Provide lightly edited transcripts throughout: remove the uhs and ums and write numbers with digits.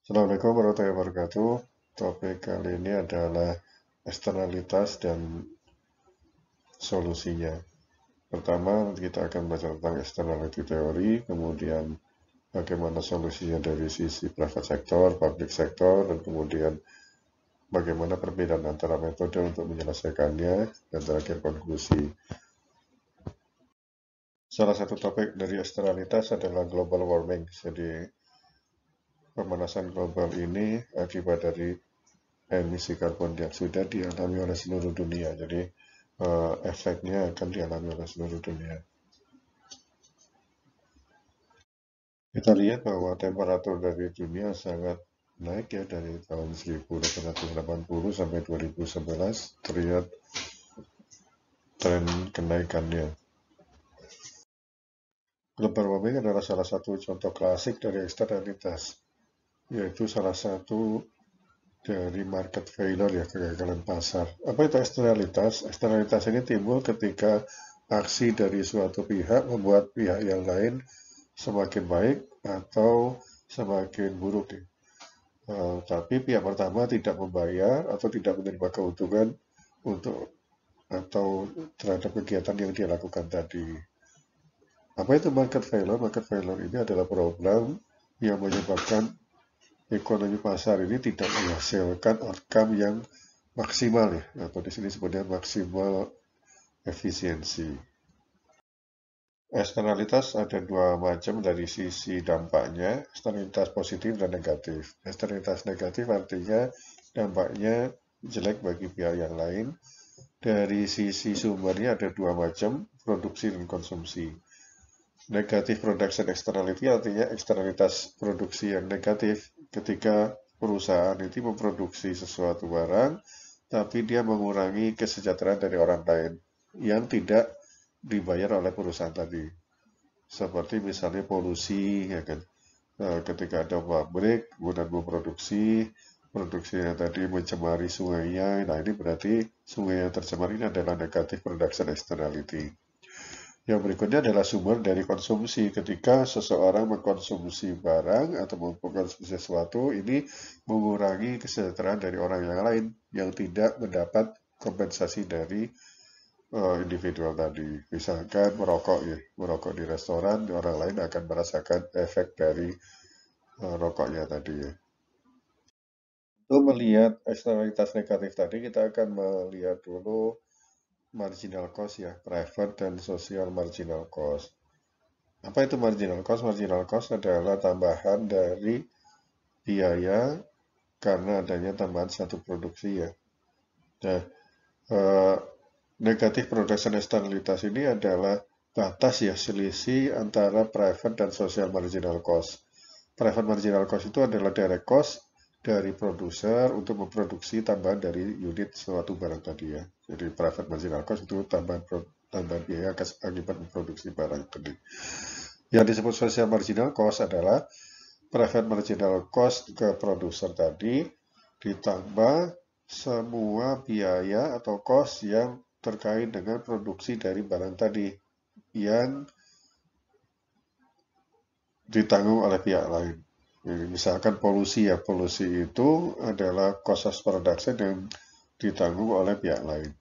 Assalamualaikum warahmatullahi wabarakatuh. Topik kali ini adalah eksternalitas dan solusinya. Pertama, kita akan belajar tentang externality teori, kemudian bagaimana solusinya dari sisi private sector, public sector, dan kemudian bagaimana perbedaan antara metode untuk menyelesaikannya, dan terakhir konklusi. Salah satu topik dari eksternalitas adalah global warming. Jadi, pemanasan global ini akibat dari emisi karbon dioksida dialami oleh seluruh dunia. Jadi efeknya akan dialami oleh seluruh dunia. Kita lihat bahwa temperatur dari dunia sangat naik ya dari tahun 1880 sampai 2011 terlihat tren kenaikannya. Global warming adalah salah satu contoh klasik dari eksternalitas, yaitu salah satu dari market failure ya, kegagalan pasar. Apa itu eksternalitas? Eksternalitas ini timbul ketika aksi dari suatu pihak membuat pihak yang lain semakin baik atau semakin buruk. Tapi pihak pertama tidak membayar atau tidak menerima keuntungan untuk atau terhadap kegiatan yang dia lakukan tadi. Apa itu market failure? Market failure ini adalah program yang menyebabkan ekonomi pasar ini tidak menghasilkan outcome yang maksimal ya, atau di sini sebutnya maksimal efisiensi. Eksternalitas ada dua macam dari sisi dampaknya, eksternalitas positif dan negatif. Eksternalitas negatif artinya dampaknya jelek bagi pihak yang lain. Dari sisi sumbernya ada dua macam, produksi dan konsumsi. Negatif production externality artinya eksternalitas produksi yang negatif ketika perusahaan itu memproduksi sesuatu barang, tapi dia mengurangi kesejahteraan dari orang lain yang tidak dibayar oleh perusahaan tadi. Seperti misalnya polusi, ya kan? Ketika ada pabrik, kemudian memproduksi, produksinya tadi mencemari sungainya, nah ini berarti sungai yang tercemar ini adalah negatif production externality. Yang berikutnya adalah sumber dari konsumsi. Ketika seseorang mengkonsumsi barang atau mengkonsumsi sesuatu, ini mengurangi kesejahteraan dari orang yang lain yang tidak mendapat kompensasi dari individual tadi. Misalkan merokok ya, merokok di restoran, orang lain akan merasakan efek dari rokoknya tadi ya. Untuk melihat eksternalitas negatif tadi, kita akan melihat dulu marginal cost ya, private dan social marginal cost. Apa itu marginal cost? Marginal cost adalah tambahan dari biaya karena adanya tambahan satu produksi ya. Nah, negatif production externalitas ini adalah batas ya, selisih antara private dan social marginal cost. Private marginal cost itu adalah direct cost dari produser untuk memproduksi tambahan dari unit suatu barang tadi ya. Jadi private marginal cost itu tambahan biaya akibat memproduksi barang tadi. Yang disebut social marginal cost adalah private marginal cost ke produser tadi ditambah semua biaya atau cost yang terkait dengan produksi dari barang tadi yang ditanggung oleh pihak lain. Misalkan polusi ya, polusi itu adalah cost of production yang ditanggung oleh pihak lain.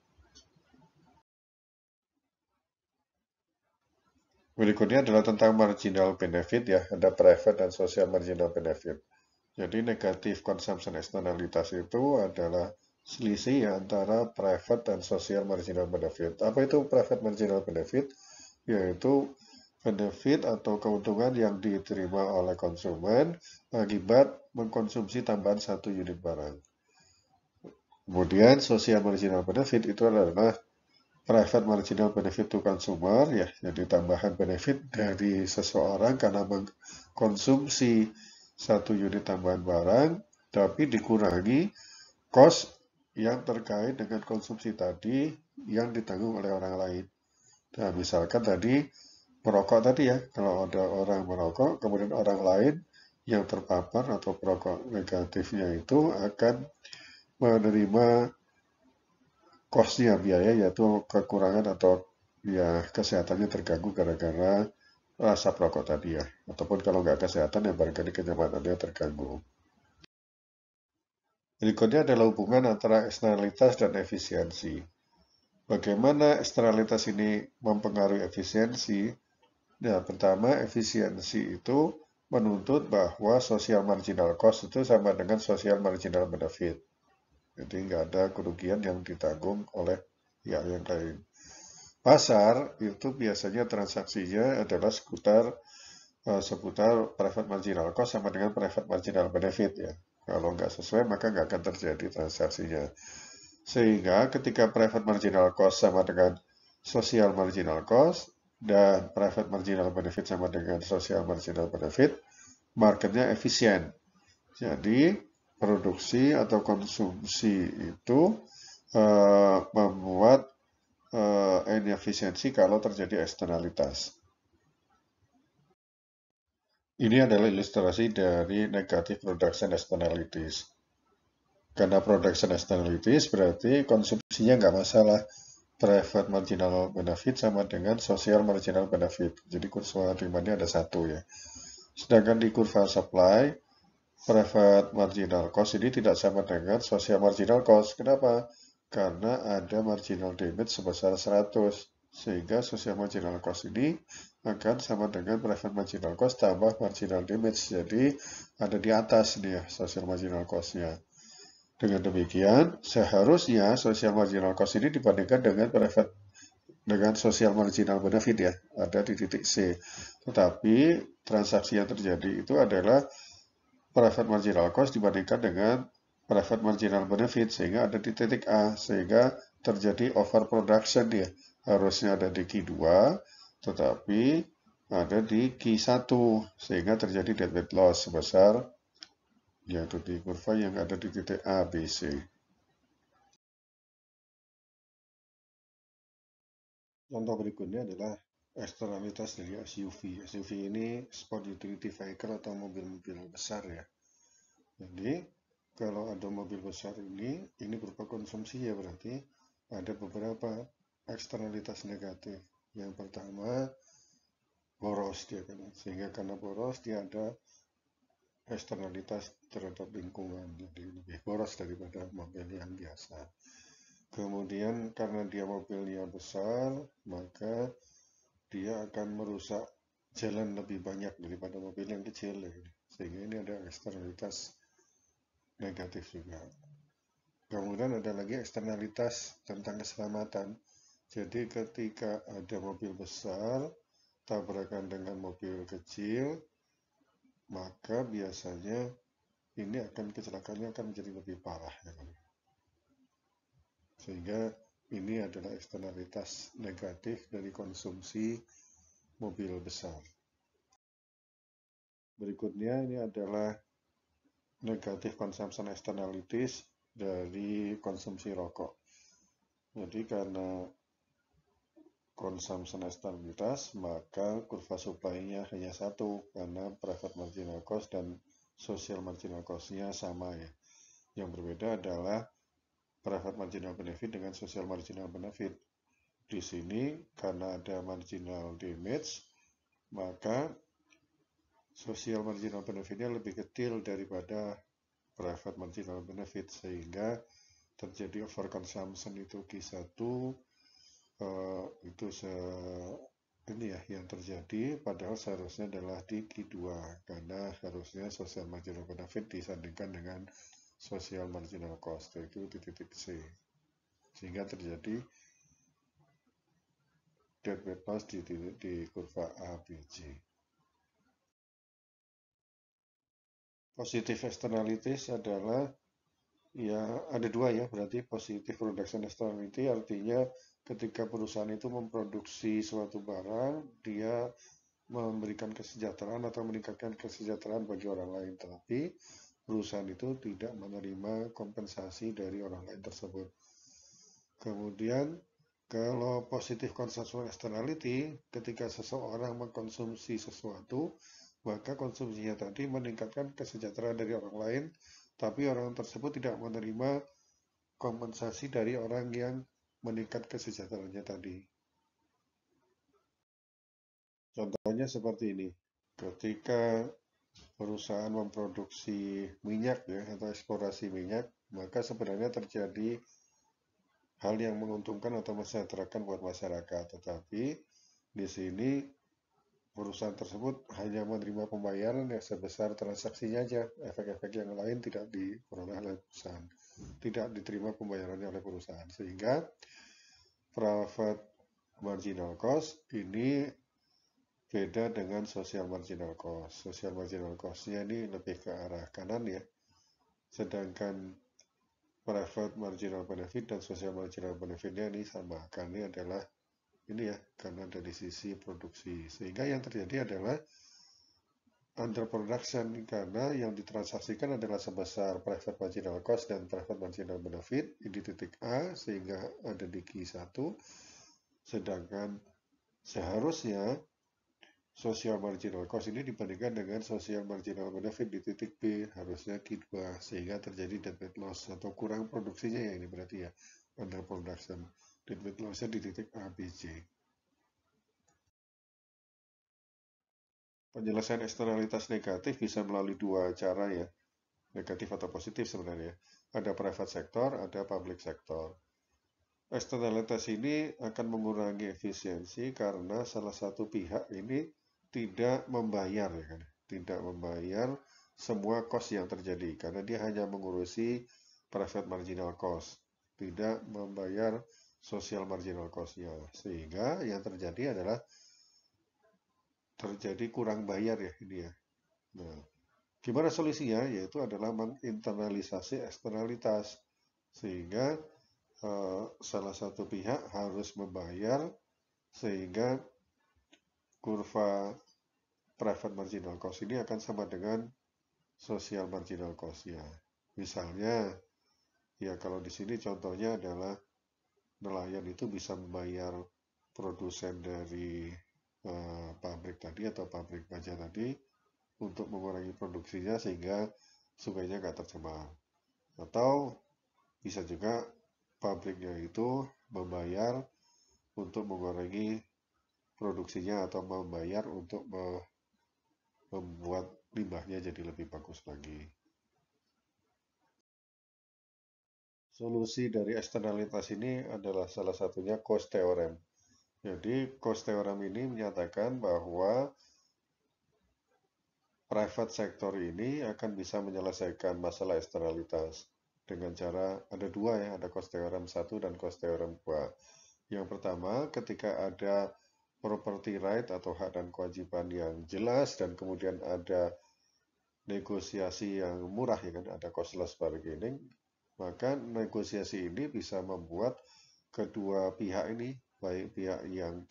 Berikutnya adalah tentang marginal benefit ya, ada private dan social marginal benefit. Jadi negatif consumption externalitas itu adalah selisih antara private dan social marginal benefit. Apa itu private marginal benefit? Yaitu benefit atau keuntungan yang diterima oleh konsumen akibat mengkonsumsi tambahan satu unit barang. Kemudian social marginal benefit itu adalah private marginal benefit to consumer ya, jadi tambahan benefit dari seseorang karena mengkonsumsi satu unit tambahan barang, tapi dikurangi cost yang terkait dengan konsumsi tadi yang ditanggung oleh orang lain. Nah, misalkan tadi merokok tadi ya, kalau ada orang merokok, kemudian orang lain yang terpapar atau perokok negatifnya itu akan menerima cost-nya, biaya yaitu kekurangan atau ya kesehatannya terganggu gara-gara asap rokok tadi ya. Ataupun kalau nggak kesehatan ya barangkali kenyamanannya terganggu. Berikutnya adalah hubungan antara eksternalitas dan efisiensi. Bagaimana eksternalitas ini mempengaruhi efisiensi? Nah, pertama, efisiensi itu menuntut bahwa social marginal cost itu sama dengan social marginal benefit. Jadi nggak ada kerugian yang ditanggung oleh pihak yang lain. Pasar itu biasanya transaksinya adalah seputar private marginal cost sama dengan private marginal benefit ya. Kalau nggak sesuai maka nggak akan terjadi transaksinya. Sehingga ketika private marginal cost sama dengan social marginal cost dan private marginal benefit sama dengan social marginal benefit, marketnya efisien. Jadi produksi atau konsumsi itu membuat inefisiensi kalau terjadi eksternalitas. Ini adalah ilustrasi dari negative production externalities. Karena production externalities berarti konsumsinya nggak masalah. Private marginal benefit sama dengan social marginal benefit. Jadi kurva demand-nya ada satu ya. Sedangkan di kurva supply, private marginal cost ini tidak sama dengan social marginal cost. Kenapa? Karena ada marginal damage sebesar 100. Sehingga social marginal cost ini akan sama dengan private marginal cost tambah marginal damage. Jadi ada di atas nih ya social marginal cost-nya. Dengan demikian, seharusnya social marginal cost ini dibandingkan dengan social marginal benefit ya, ada di titik C. Tetapi transaksi yang terjadi itu adalah private marginal cost dibandingkan dengan private marginal benefit, sehingga ada di titik A, sehingga terjadi overproduction ya. Harusnya ada di Q2, tetapi ada di Q1, sehingga terjadi deadweight loss sebesar yaitu di kurva yang ada di titik A, B, C. Contoh berikutnya adalah eksternalitas dari SUV. SUV ini sport utility vehicle atau mobil-mobil besar ya. Jadi kalau ada mobil besar ini berupa konsumsi ya berarti ada beberapa eksternalitas negatif. Yang pertama boros dia kan, sehingga karena boros dia ada eksternalitas terhadap lingkungan, jadi lebih boros daripada mobil yang biasa. Kemudian karena dia mobilnya besar, maka dia akan merusak jalan lebih banyak daripada mobil yang kecil ya. Sehingga ini ada eksternalitas negatif juga. Kemudian ada lagi eksternalitas tentang keselamatan. Jadi ketika ada mobil besar tabrakan dengan mobil kecil, maka biasanya ini kecelakaannya akan menjadi lebih parah ya. Sehingga ini adalah eksternalitas negatif dari konsumsi mobil besar. Berikutnya ini adalah negative consumption externalities dari konsumsi rokok. Jadi karena consumption externalitas, maka kurva supply-nya hanya satu, karena private marginal cost dan social marginal cost-nya sama ya. Yang berbeda adalah private marginal benefit dengan social marginal benefit. Di sini karena ada marginal damage, maka social marginal benefitnya lebih kecil daripada private marginal benefit, sehingga terjadi overconsumption itu Q1 itu ini ya yang terjadi, padahal seharusnya adalah di Q2 karena harusnya social marginal benefit disandingkan dengan social marginal cost, yaitu di titik C, sehingga terjadi deadweight loss di kurva ABC. Positive externalities adalah ya ada dua ya, berarti positive production externality artinya ketika perusahaan itu memproduksi suatu barang, dia memberikan kesejahteraan atau meningkatkan kesejahteraan bagi orang lain, tetapi perusahaan itu tidak menerima kompensasi dari orang lain tersebut. Kemudian kalau positive consumption externality, ketika seseorang mengkonsumsi sesuatu, maka konsumsinya tadi meningkatkan kesejahteraan dari orang lain, tapi orang tersebut tidak menerima kompensasi dari orang yang meningkat kesejahteraannya tadi. Contohnya seperti ini, ketika perusahaan memproduksi minyak ya atau eksplorasi minyak, maka sebenarnya terjadi hal yang menguntungkan atau mensejahterakan buat masyarakat. Tetapi di sini perusahaan tersebut hanya menerima pembayaran yang sebesar transaksinya aja. Efek-efek yang lain tidak diperoleh oleh perusahaan. Tidak diterima pembayarannya oleh perusahaan. Sehingga private marginal cost ini beda dengan social marginal cost. Social marginal cost-nya ini lebih ke arah kanan ya. Sedangkan private marginal benefit dan social marginal benefit-nya ini sama. Karena ini adalah ini ya, karena dari sisi produksi. Sehingga yang terjadi adalah underproduction karena yang ditransaksikan adalah sebesar private marginal cost dan private marginal benefit di titik A sehingga ada di Q1, sedangkan seharusnya social marginal cost ini dibandingkan dengan social marginal benefit di titik B harusnya Q2 sehingga terjadi dead weight loss atau kurang produksinya ya ini berarti ya underproduction. Dead weight loss-nya di titik A, B, C. Penyelesaian eksternalitas negatif bisa melalui dua cara ya, negatif atau positif sebenarnya. Ada private sector, ada public sector. Eksternalitas ini akan mengurangi efisiensi karena salah satu pihak ini tidak membayar ya kan, tidak membayar semua cost yang terjadi karena dia hanya mengurusi private marginal cost, tidak membayar social marginal cost-nya. Sehingga yang terjadi adalah terjadi kurang bayar ya ini ya. Nah, gimana solusinya? Yaitu adalah menginternalisasi eksternalitas. Sehingga salah satu pihak harus membayar sehingga kurva private marginal cost ini akan sama dengan social marginal cost-nya. Misalnya, ya kalau di sini contohnya adalah nelayan itu bisa membayar produsen dari pabrik tadi atau pabrik baja tadi untuk mengurangi produksinya sehingga sungainya nggak tercemar. Atau bisa juga pabriknya itu membayar untuk mengurangi produksinya atau membayar untuk membuat limbahnya jadi lebih bagus lagi. Solusi dari eksternalitas ini adalah salah satunya cost theorem. Jadi cost theorem ini menyatakan bahwa private sector ini akan bisa menyelesaikan masalah eksternalitas dengan cara ada dua ya, ada cost theorem 1 dan cost theorem 2. Yang pertama, ketika ada property right atau hak dan kewajiban yang jelas dan kemudian ada negosiasi yang murah ya kan, ada costless bargaining, maka negosiasi ini bisa membuat kedua pihak ini, baik pihak yang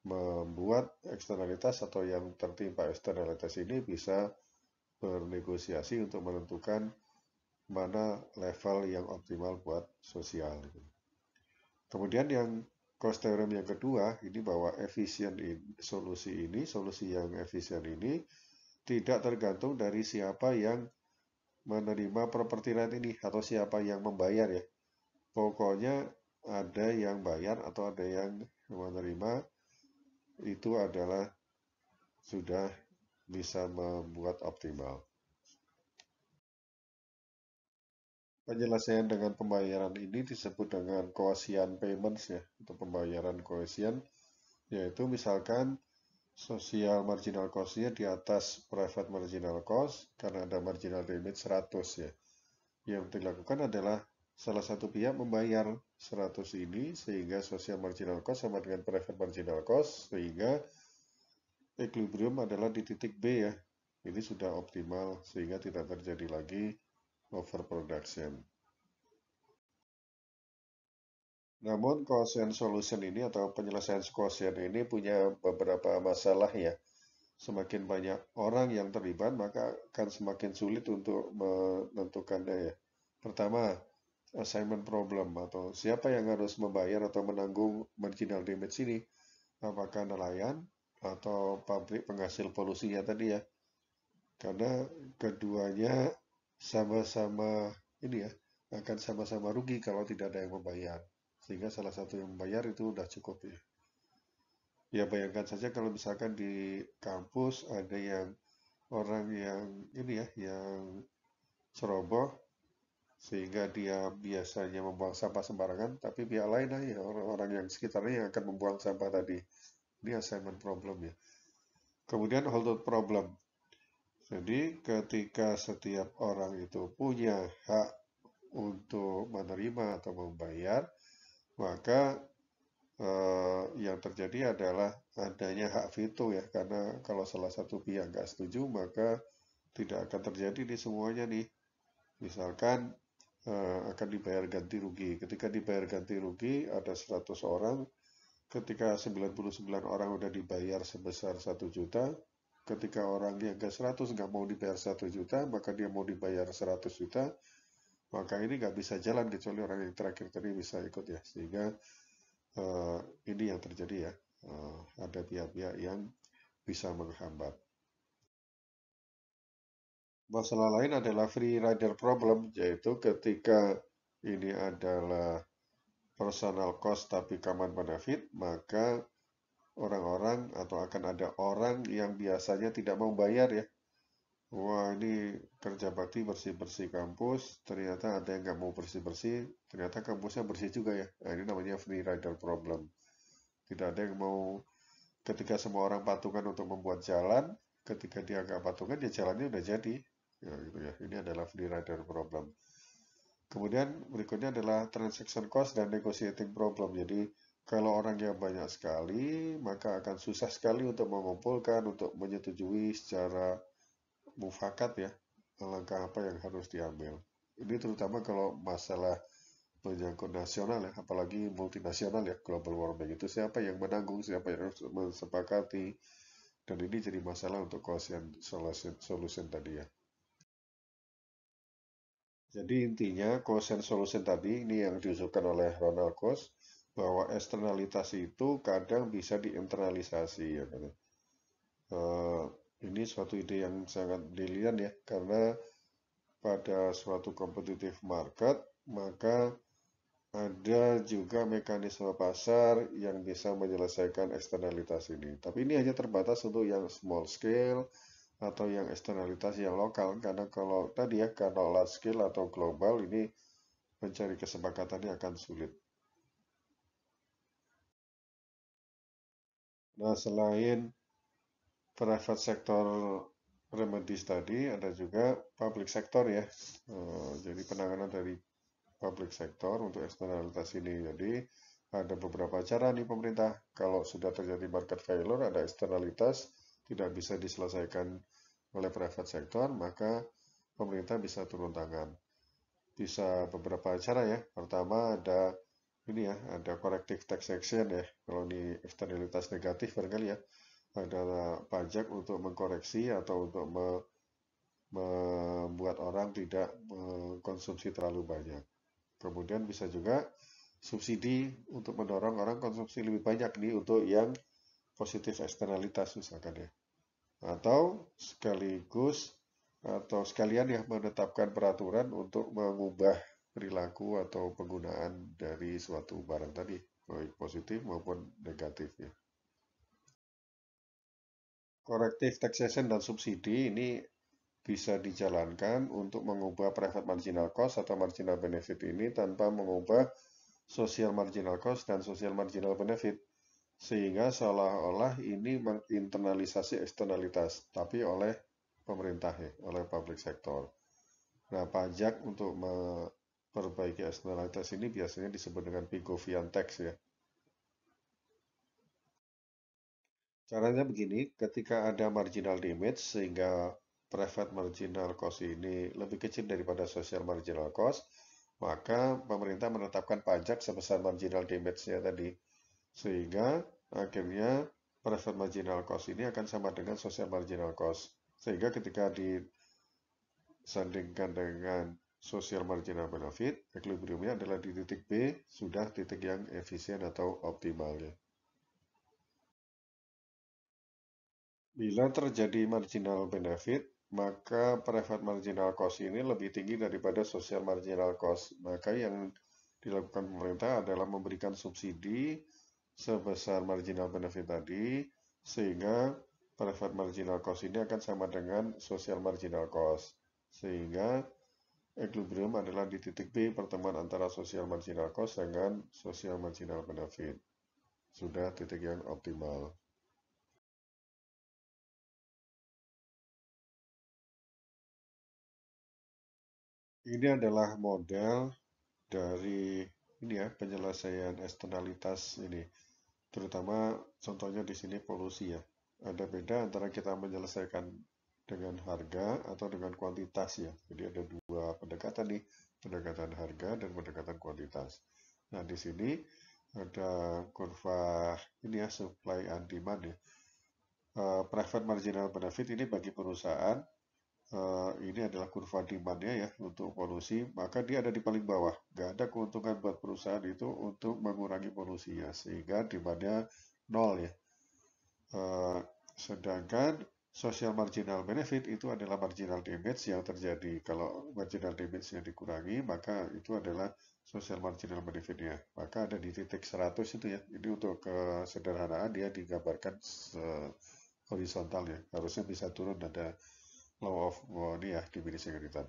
membuat eksternalitas atau yang tertimpa eksternalitas ini bisa bernegosiasi untuk menentukan mana level yang optimal buat sosial. Kemudian yang cost theorem yang kedua, ini bahwa solusi yang efisien ini tidak tergantung dari siapa yang menerima property right ini atau siapa yang membayar ya. Pokoknya ada yang bayar atau ada yang menerima itu adalah sudah bisa membuat optimal. Penyelesaian dengan pembayaran ini disebut dengan Gaussian payments ya, atau pembayaran Gaussian, yaitu misalkan social marginal cost-nya di atas private marginal cost karena ada marginal damage 100 ya. Yang dilakukan adalah salah satu pihak membayar 100 ini sehingga social marginal cost sama dengan private marginal cost sehingga equilibrium adalah di titik B ya. Ini sudah optimal sehingga tidak terjadi lagi overproduction. Namun quotient solution ini atau penyelesaian quotient ini punya beberapa masalah ya. Semakin banyak orang yang terlibat maka akan semakin sulit untuk menentukannya ya. Pertama, assignment problem atau siapa yang harus membayar atau menanggung marginal damage ini. Apakah nelayan atau pabrik penghasil polusinya tadi ya. Karena keduanya sama-sama ini ya, akan sama-sama rugi kalau tidak ada yang membayar. Sehingga salah satu yang membayar itu udah cukup ya. Ya bayangkan saja kalau misalkan di kampus ada yang orang yang ini ya, yang ceroboh sehingga dia biasanya membuang sampah sembarangan, tapi pihak lain ya orang-orang yang sekitarnya yang akan membuang sampah tadi. Ini assignment problem ya. Kemudian holdout problem. Jadi ketika setiap orang itu punya hak untuk menerima atau membayar, maka yang terjadi adalah adanya hak veto ya, karena kalau salah satu pihak nggak setuju, maka tidak akan terjadi di semuanya nih. Misalkan akan dibayar ganti rugi. Ketika dibayar ganti rugi, ada 100 orang, ketika 99 orang udah dibayar sebesar 1 juta, ketika orang yang ke 100 nggak mau dibayar 1 juta, maka dia mau dibayar 100 juta, maka ini nggak bisa jalan kecuali orang yang terakhir tadi bisa ikut ya. Sehingga ini yang terjadi ya. Ada pihak-pihak yang bisa menghambat. Masalah lain adalah free rider problem, yaitu ketika ini adalah personal cost tapi common benefit, maka orang-orang atau akan ada orang yang biasanya tidak mau bayar ya. Wah, ini kerja bakti bersih-bersih kampus, ternyata ada yang nggak mau bersih-bersih, ternyata kampusnya bersih juga ya. Nah, ini namanya free rider problem. Tidak ada yang mau, ketika semua orang patungan untuk membuat jalan, ketika dia nggak patungan, ya jalannya udah jadi. Ya, gitu ya. Ini adalah free rider problem. Kemudian berikutnya adalah transaction cost dan negotiating problem. Jadi kalau orang yang banyak sekali, maka akan susah sekali untuk mengumpulkan, untuk menyetujui secara mufakat ya, langkah apa yang harus diambil. Ini terutama kalau masalah menyangkut nasional ya, apalagi multinasional ya, global warming itu siapa yang menanggung, siapa yang harus mensepakati, dan ini jadi masalah untuk cost and solution tadi ya. Jadi intinya cost and solution tadi ini yang diusulkan oleh Ronald Coase bahwa eksternalitas itu kadang bisa diinternalisasi ya kan. Ini suatu ide yang sangat brilian ya karena pada suatu competitive market maka ada juga mekanisme pasar yang bisa menyelesaikan eksternalitas ini. Tapi ini hanya terbatas untuk yang small scale atau yang eksternalitas yang lokal karena kalau tadi ya kalau large scale atau global ini mencari kesepakatannya akan sulit. Nah, selain private sector remedies tadi, ada juga public sector ya. Jadi penanganan dari public sector untuk eksternalitas ini. Jadi ada beberapa cara nih pemerintah. Kalau sudah terjadi market failure, ada eksternalitas tidak bisa diselesaikan oleh private sector, maka pemerintah bisa turun tangan. Bisa beberapa cara ya. Pertama ada ini ya, ada corrective tax action ya. Kalau ini eksternalitas negatif barangkali ya, ada pajak untuk mengkoreksi atau untuk membuat orang tidak mengkonsumsi terlalu banyak. Kemudian bisa juga subsidi untuk mendorong orang konsumsi lebih banyak nih untuk yang positif eksternalitas misalkan ya. Atau sekaligus atau sekalian ya menetapkan peraturan untuk mengubah perilaku atau penggunaan dari suatu barang tadi, baik positif maupun negatif ya. Corrective taxation dan subsidi ini bisa dijalankan untuk mengubah private marginal cost atau marginal benefit ini tanpa mengubah social marginal cost dan social marginal benefit. Sehingga seolah-olah ini menginternalisasi eksternalitas, tapi oleh pemerintah ya, oleh public sector. Nah, pajak untuk memperbaiki eksternalitas ini biasanya disebut dengan Pigovian tax ya. Caranya begini, ketika ada marginal damage sehingga private marginal cost ini lebih kecil daripada social marginal cost, maka pemerintah menetapkan pajak sebesar marginal damage-nya tadi. Sehingga akhirnya private marginal cost ini akan sama dengan social marginal cost. Sehingga ketika disandingkan dengan social marginal benefit, equilibriumnya adalah di titik B, sudah titik yang efisien atau optimal ya. Bila terjadi marginal benefit, maka private marginal cost ini lebih tinggi daripada social marginal cost. Maka yang dilakukan pemerintah adalah memberikan subsidi sebesar marginal benefit tadi, sehingga private marginal cost ini akan sama dengan social marginal cost. Sehingga equilibrium adalah di titik B, pertemuan antara social marginal cost dengan social marginal benefit. Sudah titik yang optimal. Ini adalah model dari ini ya, penyelesaian eksternalitas ini. Terutama contohnya di sini polusi ya. Ada beda antara kita menyelesaikan dengan harga atau dengan kuantitas ya. Jadi ada dua pendekatan nih, pendekatan harga dan pendekatan kuantitas. Nah, di sini ada kurva ini ya, supply and demand ya. Private marginal benefit ini bagi perusahaan, ini adalah kurva demand-nya ya untuk polusi, maka dia ada di paling bawah. Nggak ada keuntungan buat perusahaan itu untuk mengurangi polusinya, sehingga demand-nya nol ya. Sedangkan social marginal benefit itu adalah marginal damage yang terjadi. Kalau marginal damage-nya dikurangi, maka itu adalah social marginal benefit-nya. Maka ada di titik 100 itu ya. Ini untuk kesederhanaan dia digambarkan horizontal ya. Harusnya bisa turun, ada law of ini ya, diminishing return.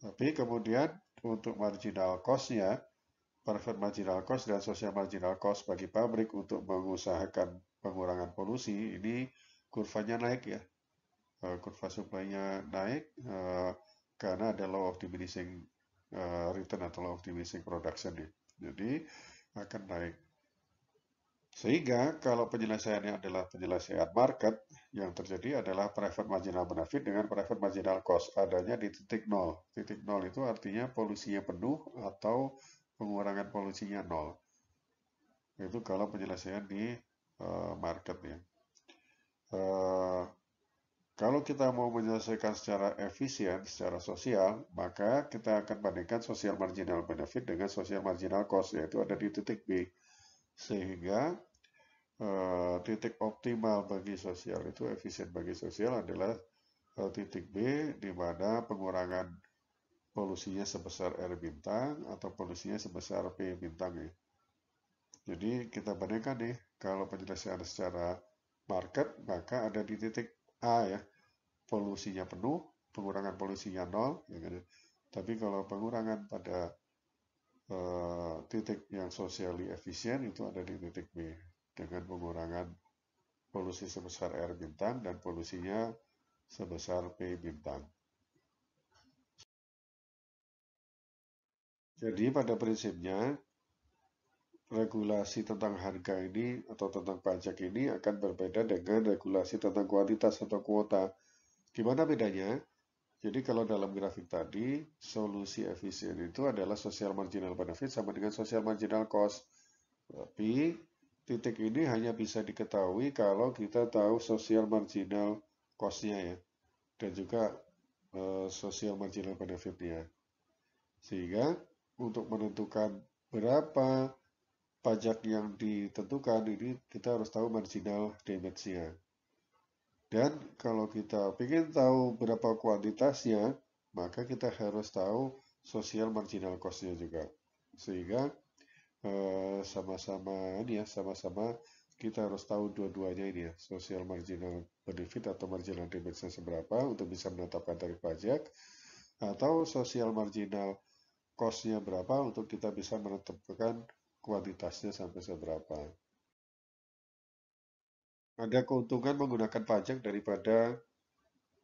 Tapi kemudian untuk marginal cost-nya, private marginal cost dan social marginal cost bagi pabrik untuk mengusahakan pengurangan polusi, ini kurvanya naik ya. Kurva supply-nya naik karena ada law of diminishing return atau law of diminishing production ya. Jadi akan naik. Sehingga kalau penyelesaiannya adalah penyelesaian market, yang terjadi adalah private marginal benefit dengan private marginal cost. Adanya di titik nol. Titik nol itu artinya polusinya penuh atau pengurangan polusinya nol. Itu kalau penyelesaian di market ya. Kalau kita mau menyelesaikan secara efisien, secara sosial, maka kita akan bandingkan social marginal benefit dengan social marginal cost, yaitu ada di titik B. Sehingga titik optimal bagi sosial itu, efisien bagi sosial adalah titik B, di mana pengurangan polusinya sebesar R bintang atau polusinya sebesar P bintang ya. Jadi kita bandingkan nih, kalau penyelesaian secara market, maka ada di titik A ya, polusinya penuh, pengurangan polusinya nol, ya kan? Tapi kalau pengurangan pada titik yang socially efisien itu ada di titik B, dengan pengurangan polusi sebesar R bintang dan polusinya sebesar P bintang. Jadi pada prinsipnya, regulasi tentang harga ini atau tentang pajak ini akan berbeda dengan regulasi tentang kuantitas atau kuota. Gimana bedanya? Jadi kalau dalam grafik tadi, solusi efisien itu adalah social marginal benefit sama dengan social marginal cost. Tapi titik ini hanya bisa diketahui kalau kita tahu social marginal cost-nya ya. Dan juga social marginal benefit-nya. Sehingga untuk menentukan berapa pajak yang ditentukan ini kita harus tahu marginal damage-nya. Dan kalau kita ingin tahu berapa kuantitasnya, maka kita harus tahu social marginal cost-nya juga. Sehingga sama-sama ini ya, sama-sama kita harus tahu dua-duanya ini ya, social marginal benefit atau marginal damage-nya seberapa untuk bisa menetapkan tarif pajak, atau social marginal cost-nya berapa untuk kita bisa menetapkan kuantitasnya sampai seberapa. Ada keuntungan menggunakan pajak daripada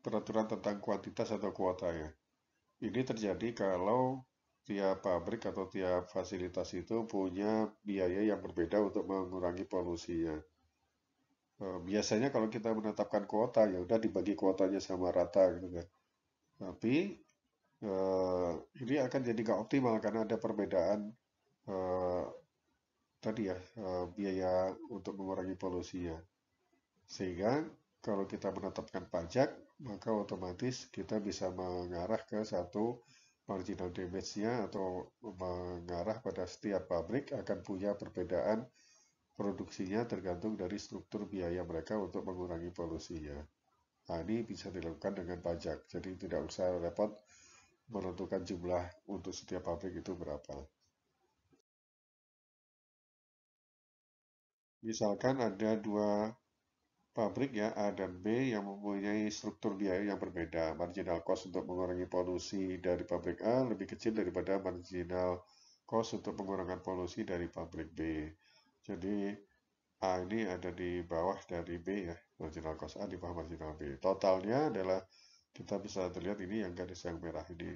peraturan tentang kuantitas atau kuota ya. Ini terjadi kalau tiap pabrik atau tiap fasilitas itu punya biaya yang berbeda untuk mengurangi polusinya. Biasanya kalau kita menetapkan kuota, ya udah dibagi kuotanya sama rata gitu kan. Tapi ini akan jadi nggak optimal karena ada perbedaan tadi ya, biaya untuk mengurangi polusinya. Sehingga kalau kita menetapkan pajak, maka otomatis kita bisa mengarah ke satu marginal damage-nya atau mengarah pada setiap pabrik akan punya perbedaan produksinya tergantung dari struktur biaya mereka untuk mengurangi polusinya. Nah, ini bisa dilakukan dengan pajak, jadi tidak usah repot menentukan jumlah untuk setiap pabrik itu berapa. Misalkan ada dua pabrik ya A dan B yang mempunyai struktur biaya yang berbeda. Marginal cost untuk mengurangi polusi dari pabrik A lebih kecil daripada marginal cost untuk pengurangan polusi dari pabrik B. Jadi A ini ada di bawah dari B ya, marginal cost A di bawah marginal B. Totalnya adalah kita bisa terlihat ini yang garis yang merah ini.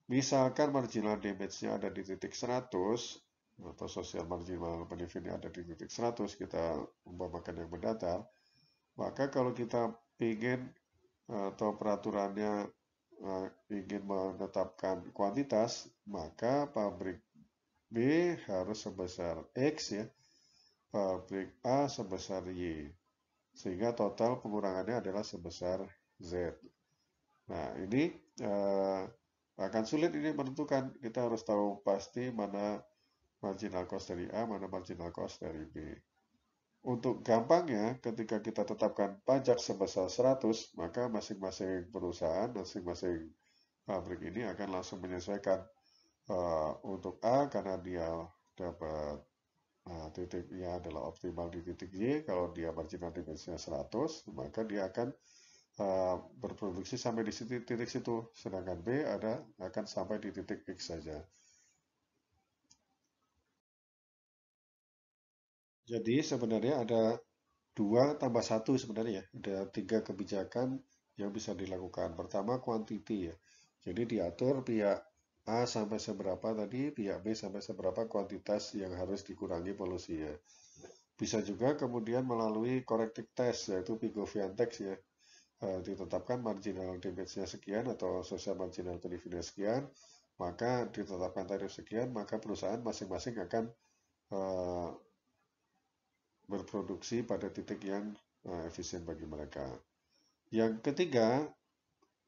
Misalkan marginal damage-nya ada di titik 100, atau social marginal benefit-nya ada di titik 100, kita umpamakan yang mendatar, maka kalau kita ingin atau peraturannya ingin menetapkan kuantitas, maka pabrik B harus sebesar X ya, pabrik A sebesar Y, sehingga total pengurangannya adalah sebesar Z. Nah, ini akan sulit ini menentukan. Kita harus tahu pasti mana marginal cost dari A, mana marginal cost dari B. Untuk gampangnya, ketika kita tetapkan pajak sebesar 100, maka masing-masing perusahaan, masing-masing pabrik ini akan langsung menyesuaikan untuk A karena dia dapat titiknya adalah optimal di titik Y. Kalau dia marginal damage-nya 100, maka dia akan berproduksi sampai di titik situ. Sedangkan B akan sampai di titik X saja. Jadi sebenarnya ada 2 tambah 1 sebenarnya ya. Ada 3 kebijakan yang bisa dilakukan. Pertama, quantity ya. Jadi diatur pihak A sampai seberapa tadi, pihak B sampai seberapa kuantitas yang harus dikurangi polusinya. Bisa juga kemudian melalui corrective test, yaitu Pigouvian tax ya. Ditetapkan marginal damage-nya sekian atau social marginal benefit-nya sekian, maka ditetapkan tarif sekian, maka perusahaan masing-masing akan berproduksi pada titik yang efisien bagi mereka. Yang ketiga,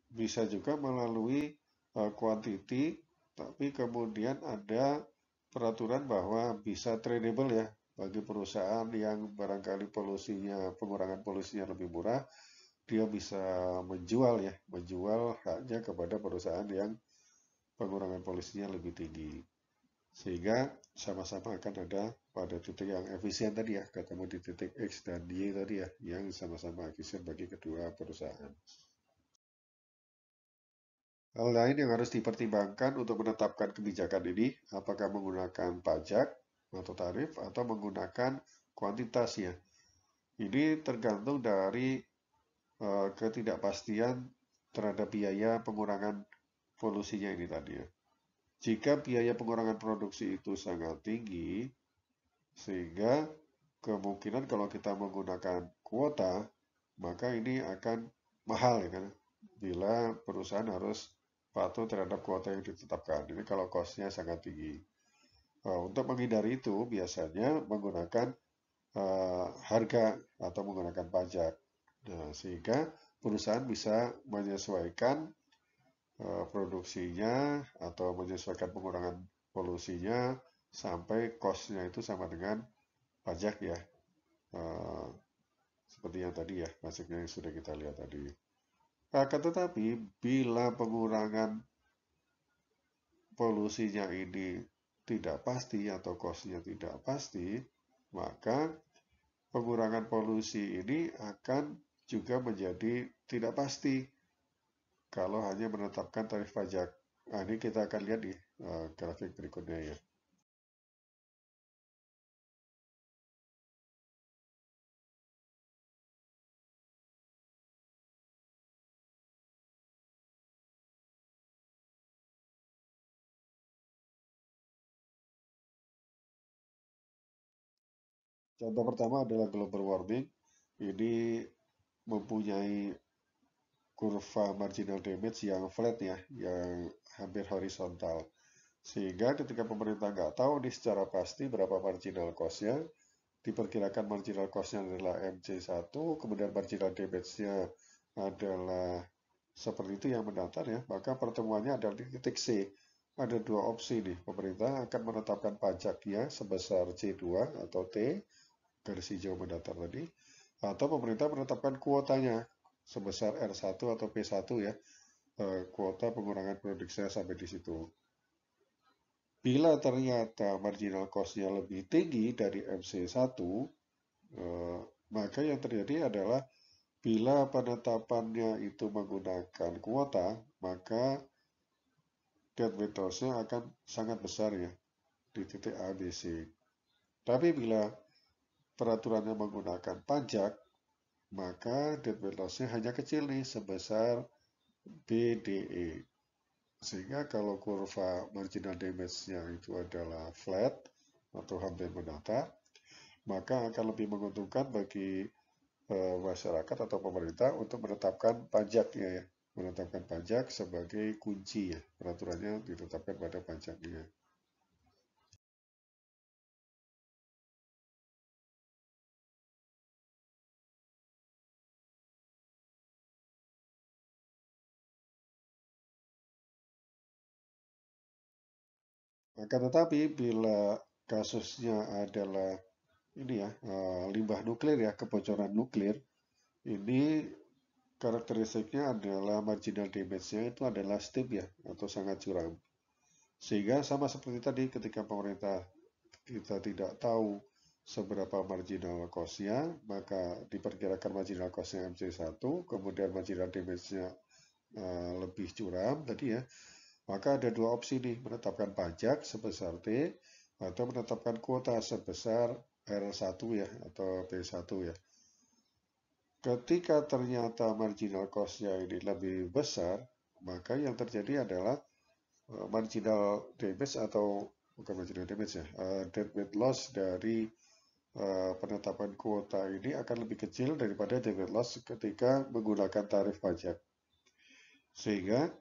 bisa juga melalui quantity, tapi kemudian ada peraturan bahwa bisa tradable ya, bagi perusahaan yang barangkali pengurangan polusinya lebih murah, dia bisa menjual ya, menjual haknya kepada perusahaan yang pengurangan polusinya lebih tinggi. Sehingga sama-sama akan ada pada titik yang efisien tadi ya, ketemu di titik X dan Y tadi ya, yang sama-sama efisien bagi kedua perusahaan. Hal lain yang harus dipertimbangkan untuk menetapkan kebijakan ini, apakah menggunakan pajak atau tarif atau menggunakan kuantitasnya. Ini tergantung dari ketidakpastian terhadap biaya pengurangan polusinya ini tadi ya. Jika biaya pengurangan produksi itu sangat tinggi, sehingga kemungkinan kalau kita menggunakan kuota, maka ini akan mahal ya kan, bila perusahaan harus patuh terhadap kuota yang ditetapkan. Ini kalau cost-nya sangat tinggi. Untuk menghindari itu, biasanya menggunakan harga atau menggunakan pajak. Nah, sehingga perusahaan bisa menyesuaikan produksinya atau menyesuaikan pengurangan polusinya sampai cost-nya itu sama dengan pajak ya. Seperti yang tadi ya, pajaknya yang sudah kita lihat tadi. Akan tetapi, bila pengurangan polusinya ini tidak pasti atau cost-nya tidak pasti, maka pengurangan polusi ini akan juga menjadi tidak pasti kalau hanya menetapkan tarif pajak. Nah, ini kita akan lihat di grafik berikutnya ya. Contoh pertama adalah global warming. Ini mempunyai kurva marginal damage yang flat ya, yang hampir horizontal. Sehingga ketika pemerintah nggak tahu nih secara pasti berapa marginal cost-nya, diperkirakan marginal cost-nya adalah MC1, kemudian marginal damage-nya adalah seperti itu yang mendatar ya, maka pertemuannya adalah di titik C. Ada 2 opsi nih, pemerintah akan menetapkan pajaknya sebesar C2 atau T, garis hijau mendatar tadi, atau pemerintah menetapkan kuotanya sebesar R1 atau P1 ya, kuota pengurangan produksinya sampai di situ. Bila ternyata marginal cost-nya lebih tinggi dari MC1, Maka yang terjadi adalah bila penetapannya itu menggunakan kuota, maka deadweight loss-nya akan sangat besar ya di titik A, B, C. Tapi bila peraturannya menggunakan pajak, maka deadweight loss-nya hanya kecil nih sebesar BDE. Sehingga kalau kurva marginal damage-nya itu adalah flat atau hampir menata, maka akan lebih menguntungkan bagi masyarakat atau pemerintah untuk menetapkan pajaknya ya. Menetapkan pajak sebagai kunci ya. Peraturannya ditetapkan pada pajaknya. Akan tetapi bila kasusnya adalah ini ya limbah nuklir ya, kebocoran nuklir, ini karakteristiknya adalah marginal damage-nya itu adalah steep ya, atau sangat curam. Sehingga sama seperti tadi ketika pemerintah kita tidak tahu seberapa marginal cost-nya, maka diperkirakan marginal cost-nya MC1, kemudian marginal damage-nya lebih curam tadi ya, maka ada dua opsi nih, menetapkan pajak sebesar T atau menetapkan kuota sebesar R1 ya atau P1 ya. Ketika ternyata marginal cost-nya ini lebih besar, maka yang terjadi adalah marginal damage atau bukan marginal damage ya, deadweight loss dari penetapan kuota ini akan lebih kecil daripada deadweight loss ketika menggunakan tarif pajak. Sehingga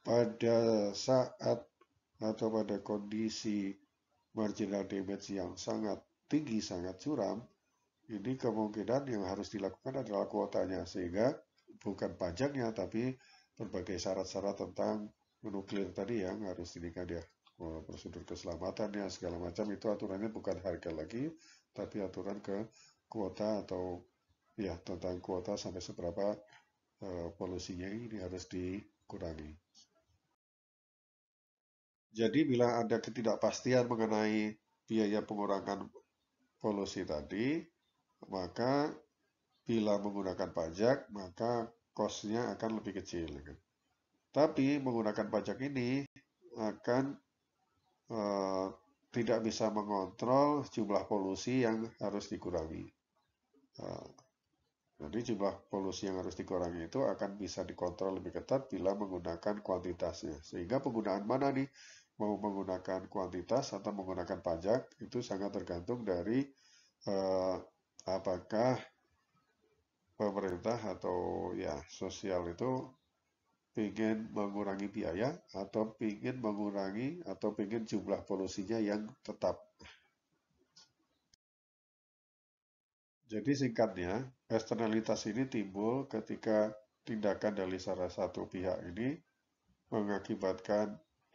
pada saat atau pada kondisi marginal damage yang sangat tinggi, sangat curam, ini kemungkinan yang harus dilakukan adalah kuotanya, sehingga bukan pajaknya, tapi berbagai syarat-syarat tentang nuklir tadi yang harus dinikat ya. Prosedur keselamatannya, segala macam itu aturannya bukan harga lagi, tapi aturan ke kuota atau ya tentang kuota sampai seberapa polusinya ini harus dikurangi. Jadi bila ada ketidakpastian mengenai biaya pengurangan polusi tadi, maka bila menggunakan pajak, maka cost-nya akan lebih kecil. Tapi menggunakan pajak ini akan eh, tidak bisa mengontrol jumlah polusi yang harus dikurangi. Eh, jadi jumlah polusi yang harus dikurangi itu akan bisa dikontrol lebih ketat bila menggunakan kuantitasnya. Sehingga penggunaan mana nih, mau menggunakan kuantitas atau menggunakan pajak, itu sangat tergantung dari eh, apakah pemerintah atau ya sosial itu ingin mengurangi biaya atau ingin mengurangi atau ingin jumlah polusinya yang tetap. Jadi singkatnya, eksternalitas ini timbul ketika tindakan dari salah satu pihak ini mengakibatkan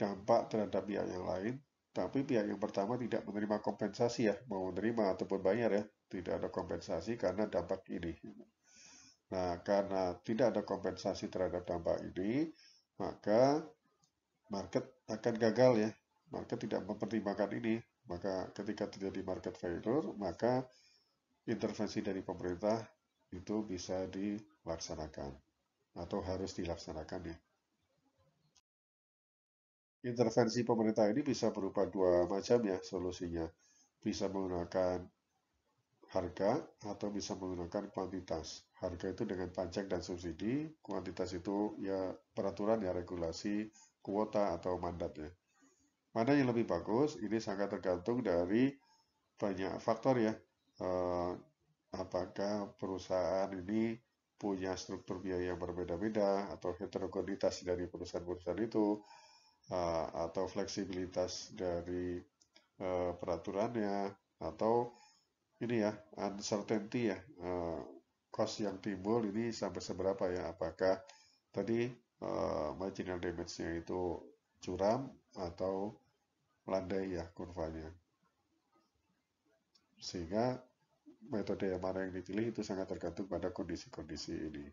dampak terhadap pihak yang lain, tapi pihak yang pertama tidak menerima kompensasi ya, mau menerima ataupun bayar ya, tidak ada kompensasi karena dampak ini. Nah, karena tidak ada kompensasi terhadap dampak ini, maka market akan gagal ya. Market tidak mempertimbangkan ini. Maka ketika terjadi market failure, maka intervensi dari pemerintah itu bisa dilaksanakan atau harus dilaksanakan ya. Intervensi pemerintah ini bisa berupa dua macam ya solusinya. Bisa menggunakan harga atau bisa menggunakan kuantitas. Harga itu dengan pajak dan subsidi, kuantitas itu ya peraturan ya regulasi, kuota atau mandatnya. Mana yang lebih bagus? Ini sangat tergantung dari banyak faktor ya. Eh, apakah perusahaan ini punya struktur biaya yang berbeda-beda atau heterogenitas dari perusahaan-perusahaan itu atau fleksibilitas dari peraturannya atau ini ya uncertainty ya cost yang timbul ini sampai seberapa ya, apakah tadi marginal damage-nya itu curam atau landai ya kurvanya, sehingga metode yang mana yang dipilih itu sangat tergantung pada kondisi-kondisi ini.